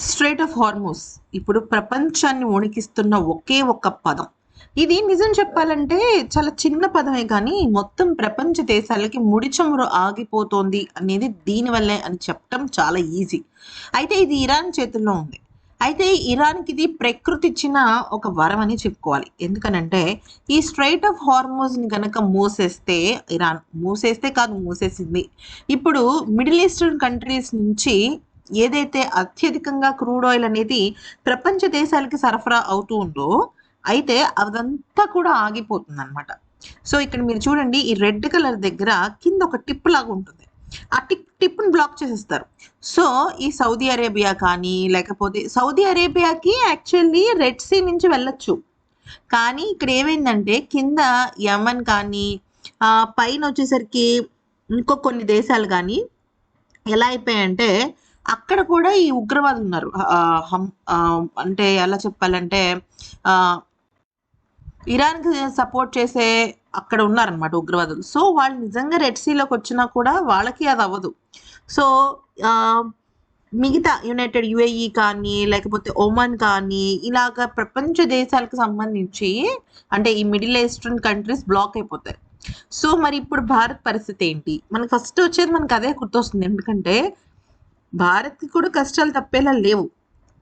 Strait of Hormuz ఇప్పుడు ప్రపంచాన్ని వణికిస్తున్న ఒకే ఒక్క పదం. ఇది నిజం చెప్పాలంటే చాలా చిన్న పదమే కానీ మొత్తం ప్రపంచ దేశాలకి ముడి చమురు ఆగిపోతోంది అనేది దీనివల్లే అని చెప్పటం చాలా ఈజీ. అయితే ఇది ఇరాన్ చేతుల్లో ఉంది. అయితే ఇరాన్కి ఇది ప్రకృతి ఇచ్చిన ఒక వరం అని చెప్పుకోవాలి. ఎందుకనంటే ఈ స్ట్రెయిట్ ఆఫ్ హార్మోస్ని గనక మూసేస్తే, ఇరాన్ మూసేస్తే కాదు మూసేసింది. ఇప్పుడు మిడిల్ ఈస్టర్న్ కంట్రీస్ నుంచి ఏదైతే అత్యధికంగా క్రూడ్ ఆయిల్ అనేది ప్రపంచ దేశాలకి సరఫరా అవుతూ ఉందో, అయితే అదంతా కూడా ఆగిపోతుందనమాట. సో ఇక్కడ మీరు చూడండి, ఈ రెడ్ కలర్ దగ్గర కింద ఒక టిప్ లాగా ఉంటుంది. ఆ టిప్ని బ్లాక్ చేసేస్తారు. సో ఈ సౌదీ అరేబియా కానీ, లేకపోతే సౌదీ అరేబియాకి యాక్చువల్లీ రెడ్ సీ నుంచి వెళ్ళొచ్చు. కానీ ఇక్కడ ఏమైందంటే కింద యమన్ కానీ, పైన వచ్చేసరికి ఇంకో కొన్ని దేశాలు కానీ ఎలా అయిపోయాయంటే అక్కడ కూడా ఈ ఉగ్రవాదులు ఉన్నారు. అంటే ఎలా చెప్పాలంటే ఇరాన్కి సపోర్ట్ చేసే అక్కడ ఉన్నారనమాట ఉగ్రవాదులు. సో వాళ్ళు నిజంగా రెడ్ సీలోకి వచ్చినా కూడా వాళ్ళకి అది అవ్వదు. సో మిగతా యునైటెడ్ యుఏఈ కానీ, లేకపోతే ఒమన్ కానీ, ఇలాగ ప్రపంచ దేశాలకు సంబంధించి అంటే ఈ మిడిల్ ఈస్టర్న్ కంట్రీస్ బ్లాక్ అయిపోతాయి. సో మరి ఇప్పుడు భారత్ పరిస్థితి ఏంటి? మనకు ఫస్ట్ వచ్చేది మనకు అదే గుర్తొస్తుంది. ఎందుకంటే భారత్కి కూడా కష్టాలు తప్పేలా లేవు.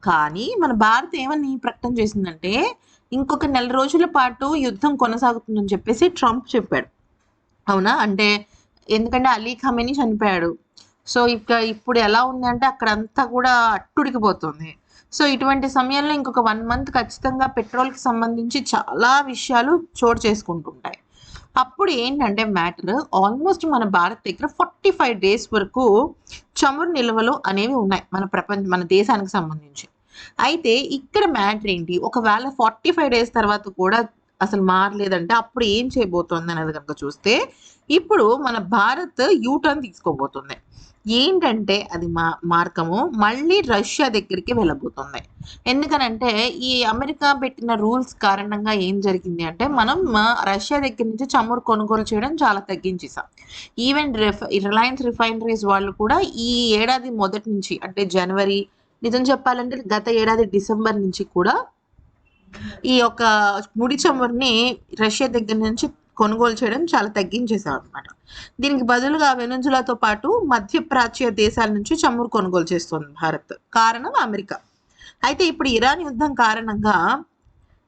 కానీ మన భారత్ ఏమని ప్రకటన చేసిందంటే ఇంకొక 4 రోజుల పాటు యుద్ధం కొనసాగుతుందని చెప్పేసి ట్రంప్ చెప్పాడు. అవునా? అంటే ఎందుకంటే అలీ ఖమేనీ చనిపోయాడు. సో ఇప్పుడు ఎలా ఉందంటే అక్కడంతా కూడా అట్టుడికిపోతుంది. సో ఇటువంటి సమయంలో ఇంకొక 1 మంత్ ఖచ్చితంగా పెట్రోల్కి సంబంధించి చాలా విషయాలు చోటు చేసుకుంటుంటాయి. అప్పుడు ఏంటంటే మ్యాటర్ ఆల్మోస్ట్ మన భారత్ దగ్గర 45 డేస్ వరకు చమురు నిల్వలు అనేవి ఉన్నాయి మన దేశానికి సంబంధించి. అయితే ఇక్కడ మ్యాటర్ ఏంటి, ఒకవేళ 45 డేస్ తర్వాత కూడా అసలు మారలేదంటే అప్పుడు ఏం చేయబోతోంది అనేది కనుక చూస్తే, ఇప్పుడు మన భారత్ యూటర్న్ తీసుకోబోతుంది. ఏంటంటే అది మార్గము మళ్ళీ రష్యా దగ్గరికి వెళ్ళబోతుంది. ఎందుకనంటే ఈ అమెరికా పెట్టిన రూల్స్ కారణంగా ఏం జరిగింది అంటే మనం రష్యా దగ్గర నుంచి చమురు కొనుగోలు చేయడం చాలా తగ్గించేసాం. ఈవెన్ రిలయన్స్ రిఫైనరీస్ వాళ్ళు కూడా ఈ ఏడాది మొదటి నుంచి అంటే జనవరి, నిజం చెప్పాలంటే గత ఏడాది డిసెంబర్ నుంచి కూడా ఈ యొక్క ముడి చమురుని రష్యా దగ్గర నుంచి కొనుగోలు చేయడం చాలా తగ్గించేసాం అనమాట. దీనికి బదులుగా వెనుజులాతో పాటు మధ్యప్రాచ్య దేశాల నుంచి చమురు కొనుగోలు చేస్తుంది భారత్. కారణం అమెరికా. అయితే ఇప్పుడు ఇరాన్ యుద్ధం కారణంగా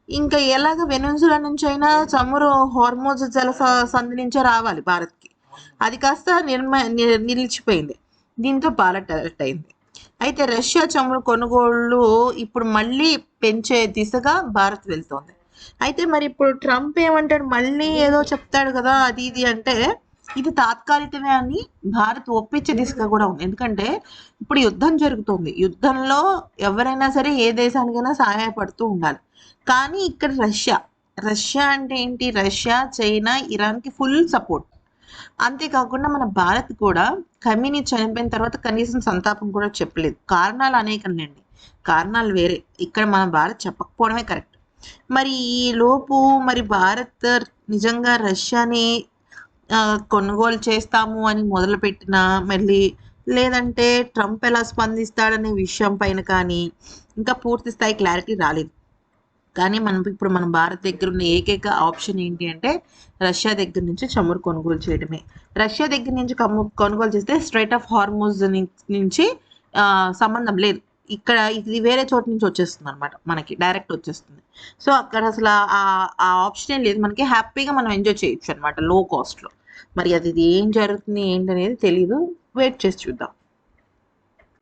ఇంకా ఎలాగ వెనుజులా నుంచి అయినా చమురు హార్మోజ్ జల సంధి నుంచే రావాలి భారత్కి. అది కాస్త నిలిచిపోయింది. దీంతో భారత్ అలర్ట్ అయింది. అయితే రష్యా చమురు కొనుగోళ్లు ఇప్పుడు మళ్ళీ పెంచే దిశగా భారత్ వెళ్తోంది. అయితే మరి ఇప్పుడు ట్రంప్ ఏమంటాడు, మళ్ళీ ఏదో చెప్తాడు కదా అది ఇది అంటే ఇది తాత్కాలికమే అని భారత్ ఒప్పించే దిశగా కూడా ఉంది. ఎందుకంటే ఇప్పుడు యుద్ధం జరుగుతుంది. యుద్ధంలో ఎవరైనా సరే ఏ దేశానికైనా సహాయపడుతూ ఉండాలి. కానీ ఇక్కడ రష్యా అంటే ఏంటి, రష్యా, చైనా, ఇరాన్కి ఫుల్ సపోర్ట్. అంతేకాకుండా మన భారత్ కూడా ఖమేనీ చనిపోయిన తర్వాత కనీసం సంతాపం కూడా చెప్పలేదు. కారణాలు అనేకంలేండి, కారణాలు వేరే. ఇక్కడ మన భారత్ చెప్పకపోవడమే కరెక్ట్. మరి ఈ లోపు మరి భారత్ నిజంగా రష్యాని కొనుగోలు చేస్తాము అని మొదలుపెట్టినా, మళ్ళీ లేదంటే ట్రంప్ ఎలా స్పందిస్తాడనే విషయం పైన కానీ ఇంకా పూర్తి స్థాయి క్లారిటీ రాలేదు. కానీ ఇప్పుడు మన భారత్ దగ్గర ఉన్న ఏకైక ఆప్షన్ ఏంటి అంటే రష్యా దగ్గర నుంచి చమురు కొనుగోలు చేయడమే. రష్యా దగ్గర నుంచి కొనుగోలు చేస్తే స్ట్రెయిట్ ఆఫ్ హార్మోజ్ నుంచి సంబంధం లేదు. ఇక్కడ ఇది వేరే చోటు నుంచి వచ్చేస్తుంది అనమాట, మనకి డైరెక్ట్ వచ్చేస్తుంది. సో అక్కడ అసలు ఆ ఆప్షనే లేదు. మనకి హ్యాపీగా మనం ఎంజాయ్ చేయొచ్చు అనమాట లో కాస్ట్లో. మరి అది ఏం జరుగుతుంది ఏంటనేది తెలీదు, వెయిట్ చేసి చూద్దాం.